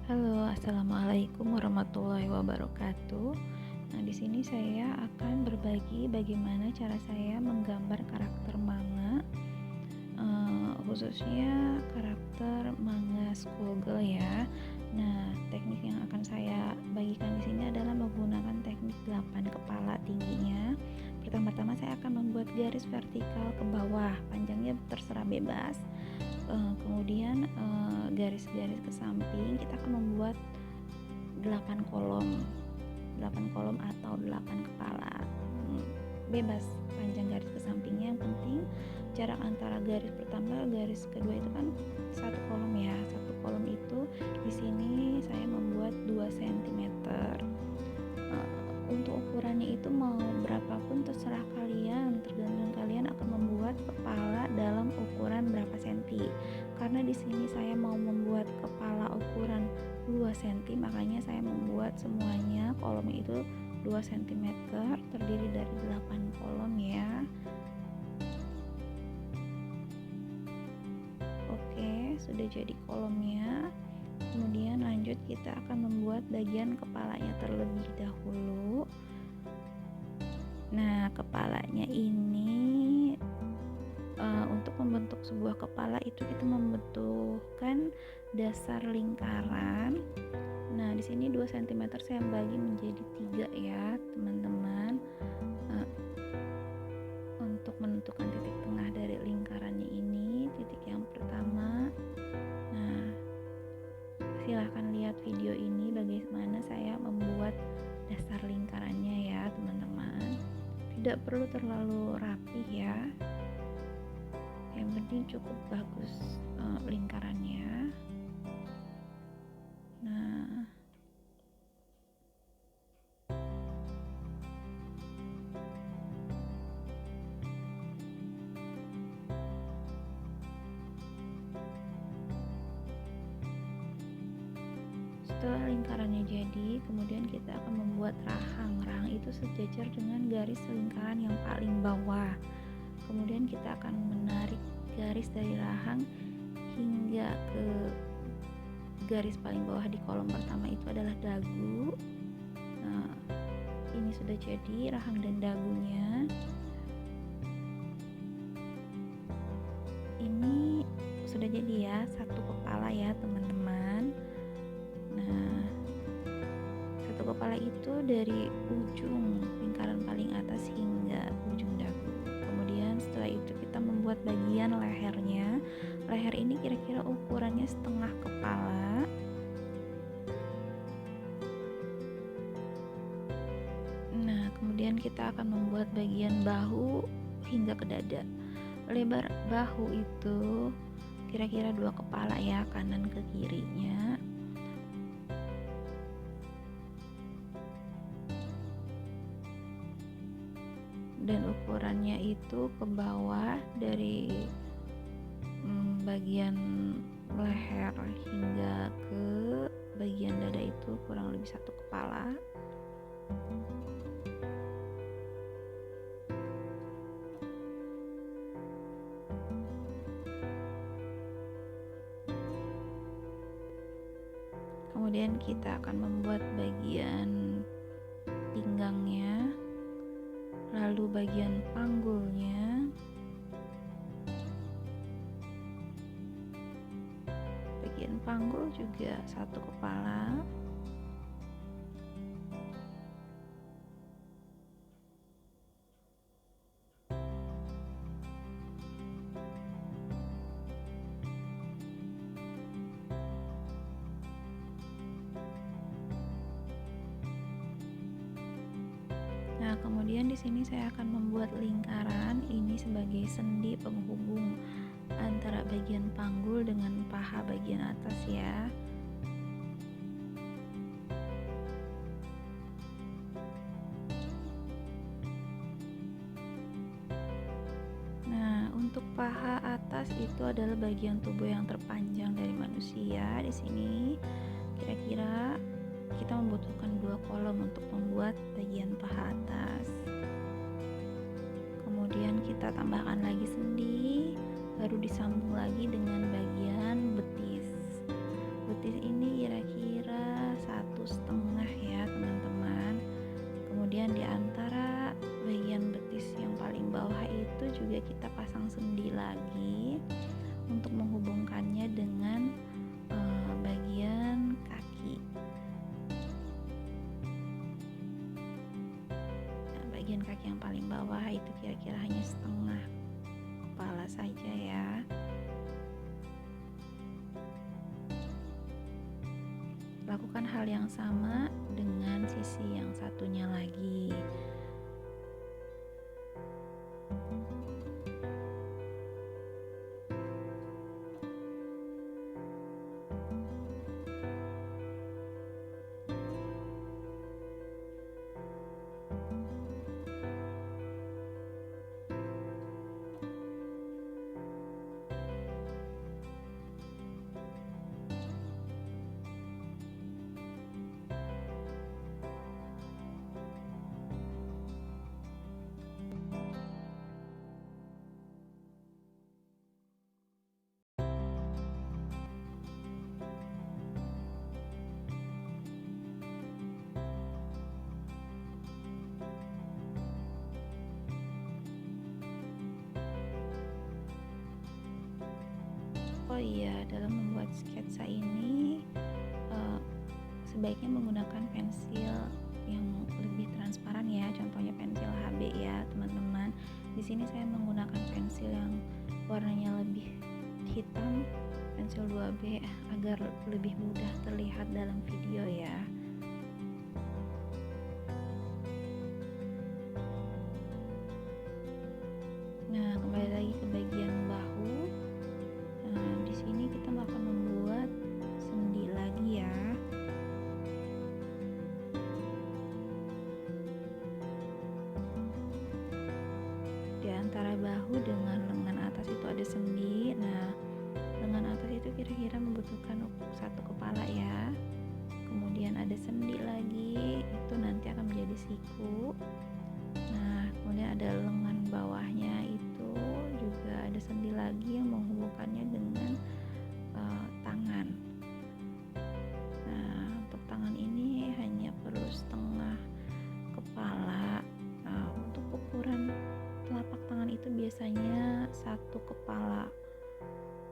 Halo, assalamualaikum warahmatullahi wabarakatuh. Nah, di sini saya akan berbagi bagaimana cara saya menggambar karakter manga, khususnya karakter manga schoolgirl ya. Nah, teknik yang akan saya bagikan di sini adalah menggunakan teknik 8 kepala tingginya. Pertama-tama saya akan membuat garis vertikal ke bawah, panjangnya terserah bebas. Kemudian garis-garis ke samping kita akan membuat 8 kolom 8 kolom atau 8 kepala. Bebas panjang garis ke sampingnya, yang penting jarak antara garis pertama garis kedua itu kan satu kolom ya. Satu kolom itu di sini saya membuat 2 cm. Untuk ukurannya itu mau berapapun terserah kalian, tergantung kalian akan membuat kepala dalam ukuran berapa senti. Karena di sini saya mau membuat kepala ukuran 2 cm, makanya saya membuat semuanya kolomnya itu 2 cm, terdiri dari 8 kolom ya. Oke, sudah jadi kolomnya. Kemudian lanjut kita akan membuat bagian kepalanya terlebih dahulu. Nah, kepalanya ini untuk membentuk sebuah kepala itu kita membutuhkan dasar lingkaran. Nah, di sini 2 cm saya bagi menjadi 3 ya, teman-teman. Untuk menentukan titik tengah dari lingkarannya ini, titik yang pertama. Nah, silahkan lihat video ini bagaimana saya membuat dasar lingkarannya ya, teman-teman. Tidak perlu terlalu rapih ya, yang penting cukup bagus lingkarannya. Nah, setelah lingkarannya jadi, kemudian kita akan membuat rahang. Rahang itu sejajar dengan garis lingkaran yang paling bawah. Kemudian kita akan menarik garis dari rahang hingga ke garis paling bawah di kolom pertama, itu adalah dagu. Nah, ini sudah jadi rahang dan dagunya. Ini sudah jadi ya, satu kepala ya, teman-teman. Nah, satu kepala itu dari ujung lingkaran paling atas hingga ujung dagu. Kemudian setelah itu kita membuat bagian lehernya. Leher ini kira-kira ukurannya setengah kepala. Nah, kemudian kita akan membuat bagian bahu hingga ke dada. Lebar bahu itu kira-kira 2 kepala ya, kanan ke kirinya. Dan ukurannya itu ke bawah dari bagian leher hingga ke bagian dada itu kurang lebih 1 kepala. Kemudian kita akan membuat bagian pinggangnya, lalu bagian panggulnya, bagian panggul juga 1 kepala. Nah, kemudian di sini saya akan membuat lingkaran ini sebagai sendi penghubung antara bagian panggul dengan paha bagian atas ya. Nah, untuk paha atas itu adalah bagian tubuh yang terpanjang dari manusia. Di sini kira-kira kita membutuhkan 2 kolom untuk membuat bagian paha atas. Kemudian kita tambahkan lagi sendi, baru disambung lagi dengan bagian betis. Betis ini kira-kira kira-kira hanya setengah kepala saja ya. Lakukan hal yang sama dengan sisi yang satunya lagi. Oh iya, dalam membuat sketsa ini sebaiknya menggunakan pensil yang lebih transparan ya, contohnya pensil HB ya teman-teman. Di sini saya menggunakan pensil yang warnanya lebih hitam, pensil 2B agar lebih mudah terlihat dalam video ya. Nah, kembali lagi ke bagian bahu. Nah, di sini kita akan membuat sendi lagi ya. Di antara bahu dengan lengan atas itu ada sendi. Nah, lengan atas itu kira-kira membutuhkan satu kepala ya. Kemudian ada sendi lagi, itu nanti akan menjadi siku. Nah, kemudian ada lengan bawahnya itu juga ada sendi lagi yang menghubungkannya dengan tangan. Nah, untuk tangan ini hanya perlu setengah kepala. Nah, untuk ukuran telapak tangan itu biasanya satu kepala.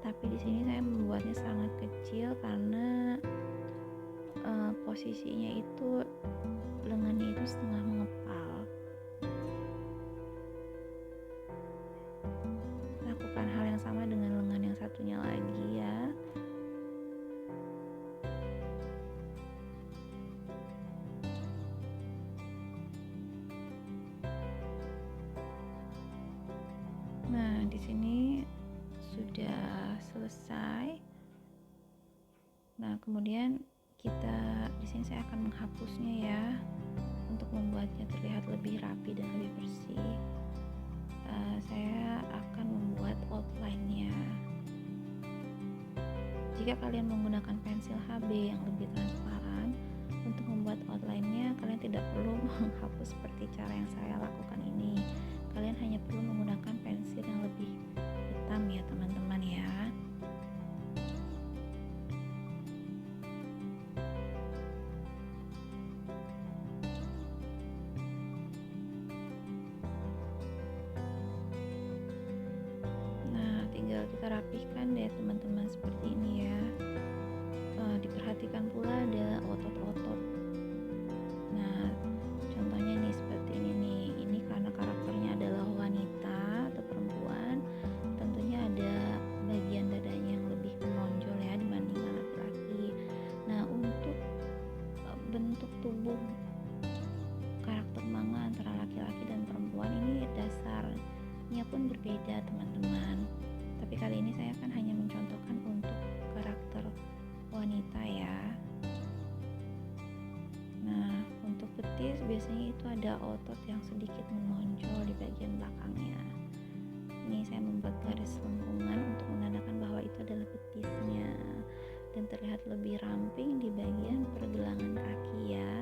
Tapi di sini saya membuatnya sangat kecil karena posisinya itu lengannya itu setengah mengepal. Lakukan hal yang sama dengan lengan yang satunya lagi ya. Nah, di sini sudah selesai. Nah, kemudian di sini saya akan menghapusnya ya untuk membuatnya terlihat lebih rapi dan lebih bersih. Saya akan membuat outline-nya. Jika kalian menggunakan pensil HB yang lebih transparan, untuk membuat outline-nya kalian tidak perlu menghapus seperti cara yang saya lakukan ini. Kalian hanya perlu menggunakan pensil yang lebih hitam ya teman-teman ya. Nah, tinggal kita rapihkan deh teman-teman seperti ini ya. Diperhatikan pula ada otot-otot. Nah, contohnya nih seperti ini nih. Ini karena karakternya adalah wanita atau perempuan, tentunya ada bagian dadanya yang lebih menonjol ya dibandingkan laki-laki. Nah, untuk bentuk tubuh karakter manga antara laki-laki dan perempuan ini dasarnya pun berbeda teman-teman. Tapi kali ini saya kan hanya mencontohkan untuk karakter wanita ya. Nah, untuk betis biasanya itu ada otot yang sedikit menonjol di bagian belakangnya. Ini saya membuat garis lengkungan untuk menandakan bahwa itu adalah betisnya dan terlihat lebih ramping di bagian pergelangan kaki ya.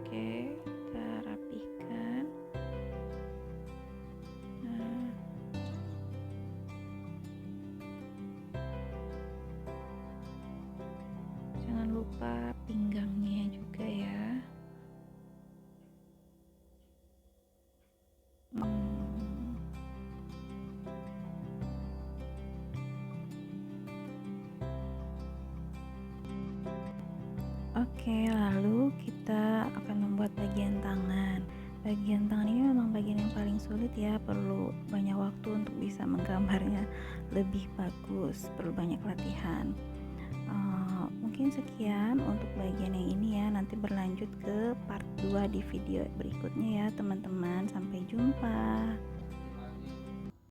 Oke, kita rapihkan. Nah, jangan lupa pinggangnya juga ya. Oke, lalu kita akan membuat bagian tangan. Bagian tangan ini memang bagian yang paling sulit ya, perlu banyak waktu untuk bisa menggambarnya lebih bagus, perlu banyak latihan. Mungkin sekian untuk bagian yang ini ya, nanti berlanjut ke part 2 di video berikutnya ya teman-teman. Sampai jumpa.